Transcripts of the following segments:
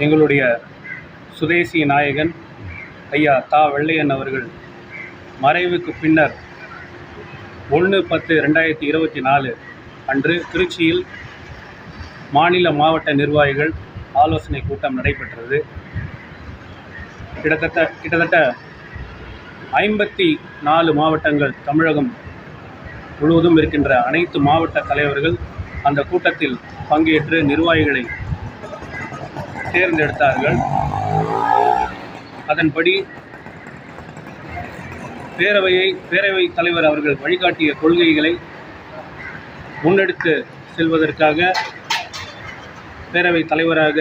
எங்களுடைய சுதேசி நாயகன் ஐயா தா வெள்ளையன் அவர்கள் மறைவுக்கு பின்னர் 1/10/2024 அன்று திருச்சியில் மாநில மாவட்ட நிர்வாகிகள் ஆலோசனை கூட்டம் நடைபெற்றது. கிட்டத்தட்ட 54 மாவட்டங்கள் தமிழகம் முழுவதும் இருக்கின்ற அனைத்து மாவட்ட தலைவர்கள் அந்த கூட்டத்தில் பங்கேற்று நிர்வாகிகளை தேர்ந்தெடுத்தார்கள். அதன்படி பேரவைத் தலைவர் அவர்கள் வழிகாட்டிய கொள்கைகளை முன்னெடுத்து செல்வதற்காக பேரவைத் தலைவராக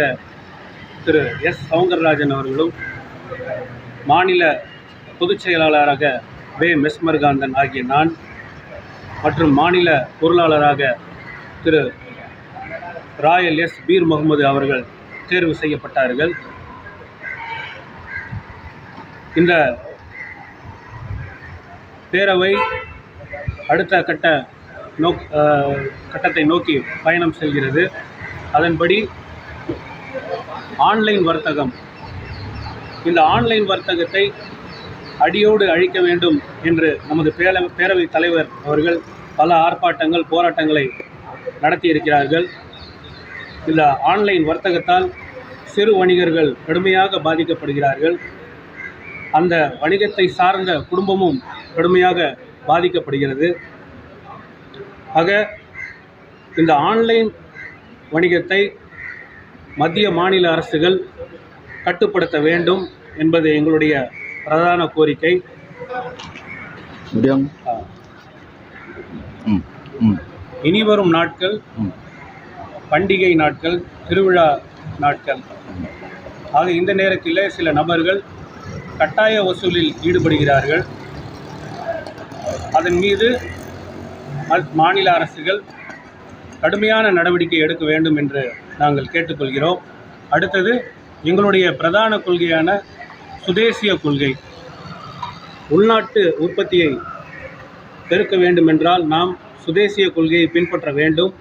திரு எஸ் சௌந்தரராஜன் அவர்களும், மாநில பொதுச் செயலாளராக வே மெஸ்மர்காந்தன் ஆகிய நான் மற்றும் மாநில பொருளாளராக திரு ராயல் எஸ் பீர் முகமது அவர்கள் தேர்வு செய்யப்பட்டார்கள். இந்த பேரவை அடுத்த கட்டத்தை நோக்கி பயணம் செல்கிறது. அதன்படி ஆன்லைன் வர்த்தகம், இந்த ஆன்லைன் வர்த்தகத்தை அடியோடு அழிக்க வேண்டும் என்று நமது பேரவைத் தலைவர் அவர்கள் பல ஆர்ப்பாட்டங்கள், போராட்டங்களை நடத்தியிருக்கிறார்கள். இந்த ஆன்லைன் வர்த்தகத்தால் சிறு வணிகர்கள் கடுமையாக பாதிக்கப்படுகிறார்கள். அந்த வணிகத்தை சார்ந்த குடும்பமும் கடுமையாக பாதிக்கப்படுகிறது. ஆக இந்த ஆன்லைன் வணிகத்தை மத்திய மாநில அரசுகள் கட்டுப்படுத்த வேண்டும் என்பது எங்களுடைய பிரதான கோரிக்கை. இனிவரும் நாட்கள் பண்டிகை நாட்கள், திருவிழா நாட்கள். ஆக இந்த நேரத்தில் சில நபர்கள் கட்டாய வசூலில் ஈடுபடுகிறார்கள். அதன் மீது மாநில அரசுகள் கடுமையான நடவடிக்கை எடுக்க வேண்டும் என்று நாங்கள் கேட்டுக்கொள்கிறோம். அடுத்தது எங்களுடைய பிரதான கொள்கையான சுதேசிய கொள்கை. உள்நாட்டு உற்பத்தியை பெருக்க வேண்டும் என்றால் நாம் சுதேசிய கொள்கையை பின்பற்ற வேண்டும்.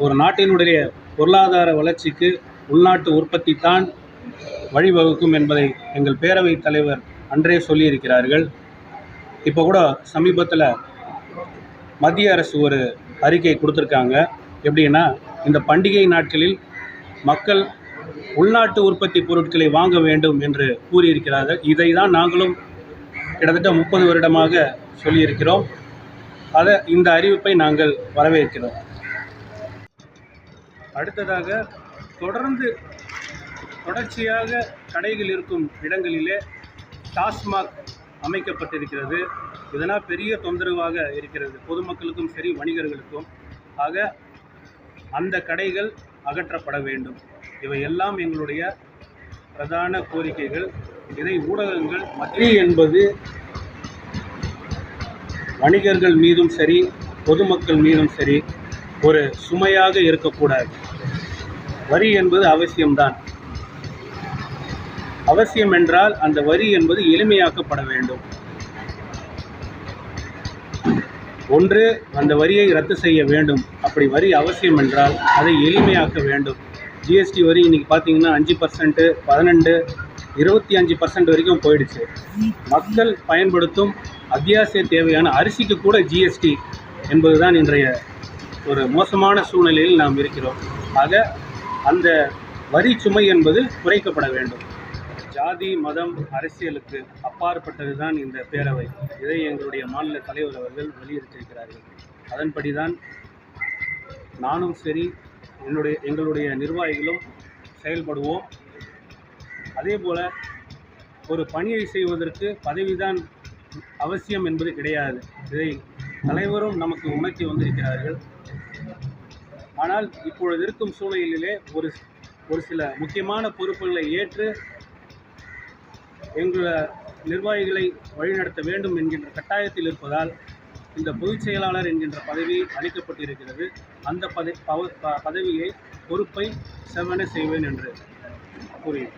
ஒரு நாட்டினுடைய பொருளாதார வளர்ச்சிக்கு உள்நாட்டு உற்பத்தி தான் வழிவகுக்கும் என்பதை எங்கள் பேரவைத் தலைவர் அன்றே சொல்லியிருக்கிறார்கள். இப்போ கூட சமீபத்தில் மத்திய அரசு ஒரு அறிக்கை கொடுத்துருக்காங்க. எப்படின்னா, இந்த பண்டிகை நாட்களில் மக்கள் உள்நாட்டு உற்பத்தி பொருட்களை வாங்க வேண்டும் என்று கூறியிருக்கிறார்கள். இதை தான் நாங்களும் கிட்டத்தட்ட 30 வருடமாக சொல்லியிருக்கிறோம். இந்த அறிவிப்பை நாங்கள் வரவேற்கிறோம். அடுத்ததாக தொடர்ச்சியாக கடைகள் இருக்கும் இடங்களிலே டாஸ்மாக் அமைக்கப்பட்டிருக்கிறது. இதனால் பெரிய தொந்தரவாக இருக்கிறது பொதுமக்களுக்கும் சரி, வணிகர்களுக்கும். ஆக அந்த கடைகள் அகற்றப்பட வேண்டும். இவையெல்லாம் எங்களுடைய பிரதான கோரிக்கைகள். இதை ஊடகங்கள் வரி என்பது வணிகர்கள் மீதும் சரி, பொதுமக்கள் மீதும் சரி ஒரு சுமையாக இருக்கக்கூடாது. வரி என்பது அவசியம்தான். அவசியம் என்றால் அந்த வரி என்பது எளிமையாக்கப்பட வேண்டும். ஒன்று, அந்த வரியை ரத்து செய்ய வேண்டும். அப்படி வரி அவசியம் என்றால் அதை எளிமையாக்க வேண்டும். ஜிஎஸ்டி வரி இன்றைக்கி பார்த்தீங்கன்னா 5%, 12%, 25% வரைக்கும் போயிடுச்சு. மக்கள் பயன்படுத்தும் அத்தியாவசிய தேவையான அரிசிக்கு கூட ஜிஎஸ்டி என்பதுதான் இன்றைய ஒரு மோசமான சூழ்நிலையில் நாம் இருக்கிறோம். ஆக அந்த வரி சுமை என்பது குறைக்கப்பட வேண்டும். ஜாதி, மதம், அரசியலுக்கு அப்பாற்பட்டது தான் இந்த பேரவை. இதை எங்களுடைய மாநில தலைவர் அவர்கள் வலியுறுத்தியிருக்கிறார்கள். அதன்படி தான் நானும் சரி, எங்களுடைய நிர்வாகிகளும் செயல்படுவோம். அதே போல் ஒரு பணியை செய்வதற்கு பதவிதான் அவசியம் என்பது கிடையாது. இதை தலைவரும் நமக்கு உணர்த்தி வந்திருக்கிறார்கள். ஆனால் இப்பொழுது இருக்கும் சூழ்நிலையிலே ஒரு சில முக்கியமான பொறுப்புகளை ஏற்று எங்கள் நிர்வாகிகளை வழிநடத்த வேண்டும் என்கின்ற கட்டாயத்தில் இருப்பதால் இந்த பொதுச் செயலாளர் என்கின்ற பதவி அளிக்கப்பட்டிருக்கிறது. அந்த பதவியை பொறுப்பை செவ்வன செய்வேன் என்று கூறினேன்.